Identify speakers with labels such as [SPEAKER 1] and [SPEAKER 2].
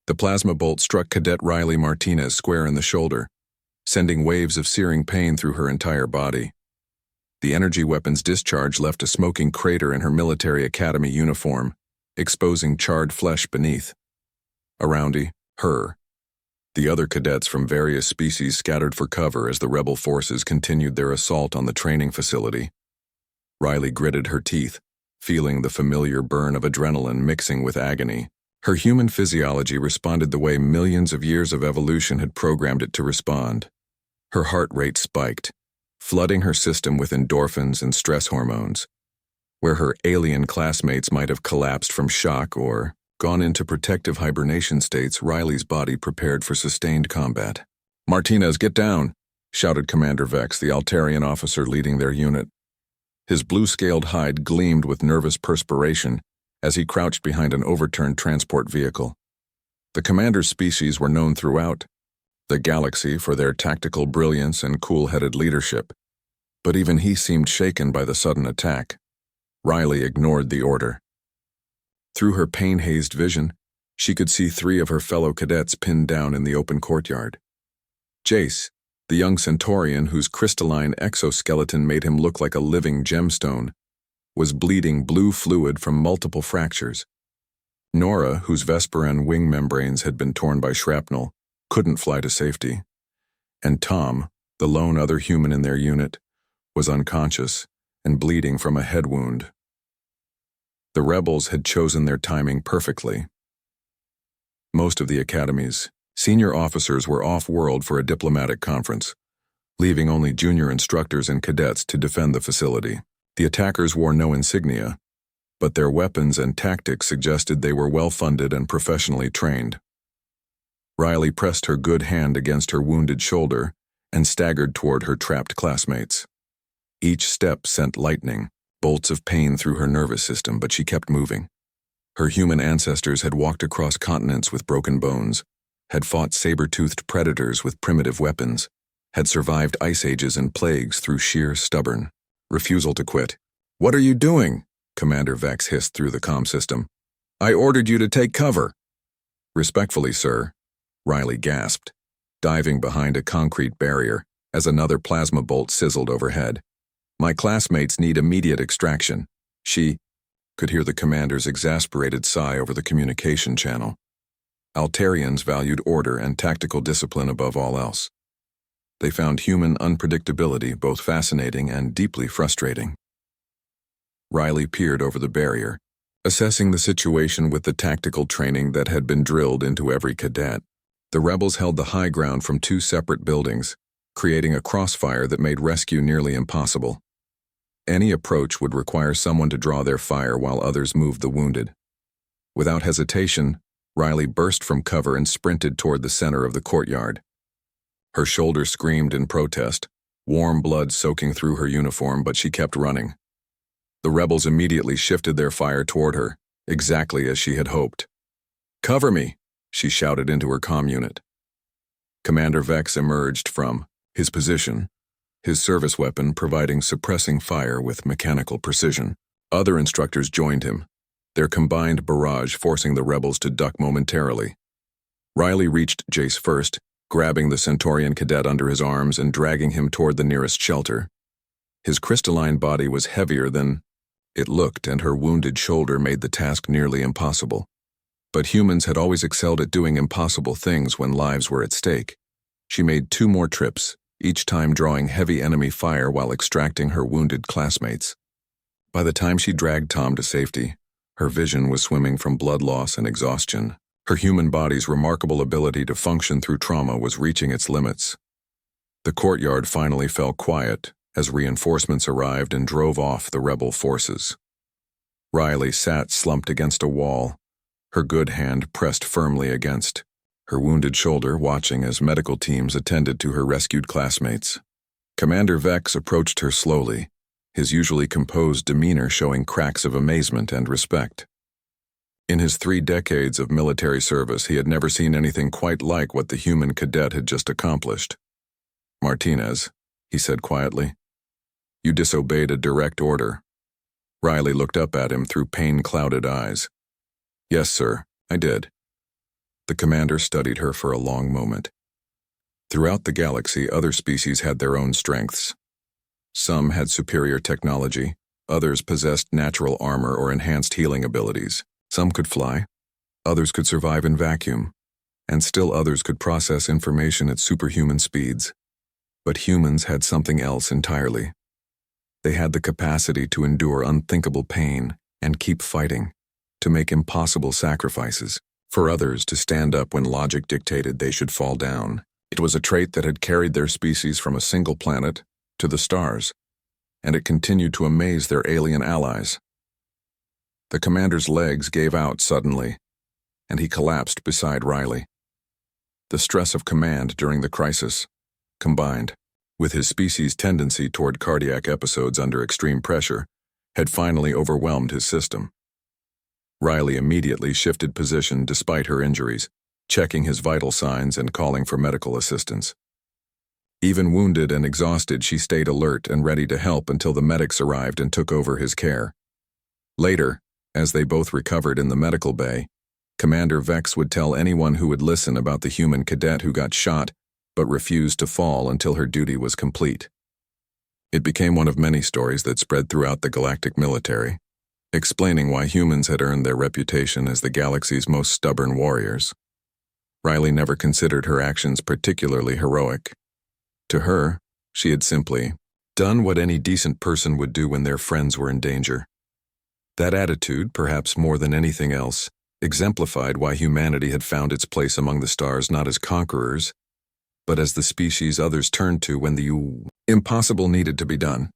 [SPEAKER 1] The plasma bolt struck Cadet Riley Martinez square in the shoulder, sending waves of searing pain through her entire body. The energy weapon's discharge left a smoking crater in her military academy uniform, exposing charred flesh beneath. Around her, the other cadets from various species scattered for cover as the rebel forces continued their assault on the training facility. Riley gritted her teeth, feeling the familiar burn of adrenaline mixing with agony. Her human physiology responded the way millions of years of evolution had programmed it to respond. Her heart rate spiked, flooding her system with endorphins and stress hormones. Where her alien classmates might have collapsed from shock or gone into protective hibernation states, Riley's body prepared for sustained combat. "Martinez, get down!" shouted Commander Vex, the Altarian officer leading their unit. His blue-scaled hide gleamed with nervous perspiration as he crouched behind an overturned transport vehicle. The commander's species were known throughout the galaxy for their tactical brilliance and cool-headed leadership, but even he seemed shaken by the sudden attack. Riley ignored the order. Through her pain-hazed vision, she could see 3 of her fellow cadets pinned down in the open courtyard. Jace, the young Centaurian whose crystalline exoskeleton made him look like a living gemstone, was bleeding blue fluid from multiple fractures. Nora, whose Vesperan wing membranes had been torn by shrapnel, couldn't fly to safety. And Tom, the lone other human in their unit, was unconscious and bleeding from a head wound. The rebels had chosen their timing perfectly. Most of the academy's senior officers were off-world for a diplomatic conference, leaving only junior instructors and cadets to defend the facility. The attackers wore no insignia, but their weapons and tactics suggested they were well-funded and professionally trained. Riley pressed her good hand against her wounded shoulder and staggered toward her trapped classmates. Each step sent lightning, bolts of pain through her nervous system, but she kept moving. Her human ancestors had walked across continents with broken bones, had fought saber-toothed predators with primitive weapons, had survived ice ages and plagues through sheer stubborn refusal to quit. "What are you doing?" Commander Vex hissed through the comm system. "I ordered you to take cover." "Respectfully, sir," Riley gasped, diving behind a concrete barrier as another plasma bolt sizzled overhead. "My classmates need immediate extraction." She could hear the commander's exasperated sigh over the communication channel. Altarians valued order and tactical discipline above all else. They found human unpredictability both fascinating and deeply frustrating. Riley peered over the barrier, assessing the situation with the tactical training that had been drilled into every cadet. The rebels held the high ground from 2 separate buildings, creating a crossfire that made rescue nearly impossible. Any approach would require someone to draw their fire while others moved the wounded. Without hesitation, Riley burst from cover and sprinted toward the center of the courtyard. Her shoulder screamed in protest, warm blood soaking through her uniform, but she kept running. The rebels immediately shifted their fire toward her, exactly as she had hoped. "Cover me," she shouted into her comm unit. Commander Vex emerged from his position, his service weapon providing suppressing fire with mechanical precision. Other instructors joined him, their combined barrage forcing the rebels to duck momentarily. Riley reached Jace first, grabbing the Centaurian cadet under his arms and dragging him toward the nearest shelter. His crystalline body was heavier than it looked, and her wounded shoulder made the task nearly impossible. But humans had always excelled at doing impossible things when lives were at stake. She made 2 more trips, each time drawing heavy enemy fire while extracting her wounded classmates. By the time she dragged Tom to safety, her vision was swimming from blood loss and exhaustion. Her human body's remarkable ability to function through trauma was reaching its limits. The courtyard finally fell quiet as reinforcements arrived and drove off the rebel forces. Riley sat slumped against a wall, her good hand pressed firmly against her wounded shoulder, watching as medical teams attended to her rescued classmates. Commander Vex approached her slowly, his usually composed demeanor showing cracks of amazement and respect. In his 3 decades of military service, he had never seen anything quite like what the human cadet had just accomplished. "Martinez," he said quietly, "you disobeyed a direct order." Riley looked up at him through pain-clouded eyes. "Yes, sir, I did." The commander studied her for a long moment. Throughout the galaxy, other species had their own strengths. Some had superior technology, others possessed natural armor or enhanced healing abilities. Some could fly, others could survive in vacuum, and still others could process information at superhuman speeds. But humans had something else entirely. They had the capacity to endure unthinkable pain and keep fighting, to make impossible sacrifices, for others to stand up when logic dictated they should fall down. It was a trait that had carried their species from a single planet to the stars, and it continued to amaze their alien allies. The commander's legs gave out suddenly, and he collapsed beside Riley. The stress of command during the crisis, combined with his species' tendency toward cardiac episodes under extreme pressure, had finally overwhelmed his system. Riley immediately shifted position despite her injuries, checking his vital signs and calling for medical assistance. Even wounded and exhausted, she stayed alert and ready to help until the medics arrived and took over his care. Later, as they both recovered in the medical bay, Commander Vex would tell anyone who would listen about the human cadet who got shot but refused to fall until her duty was complete. It became one of many stories that spread throughout the galactic military, explaining why humans had earned their reputation as the galaxy's most stubborn warriors. Riley never considered her actions particularly heroic. To her, she had simply done what any decent person would do when their friends were in danger. That attitude, perhaps more than anything else, exemplified why humanity had found its place among the stars not as conquerors, but as the species others turned to when the impossible needed to be done.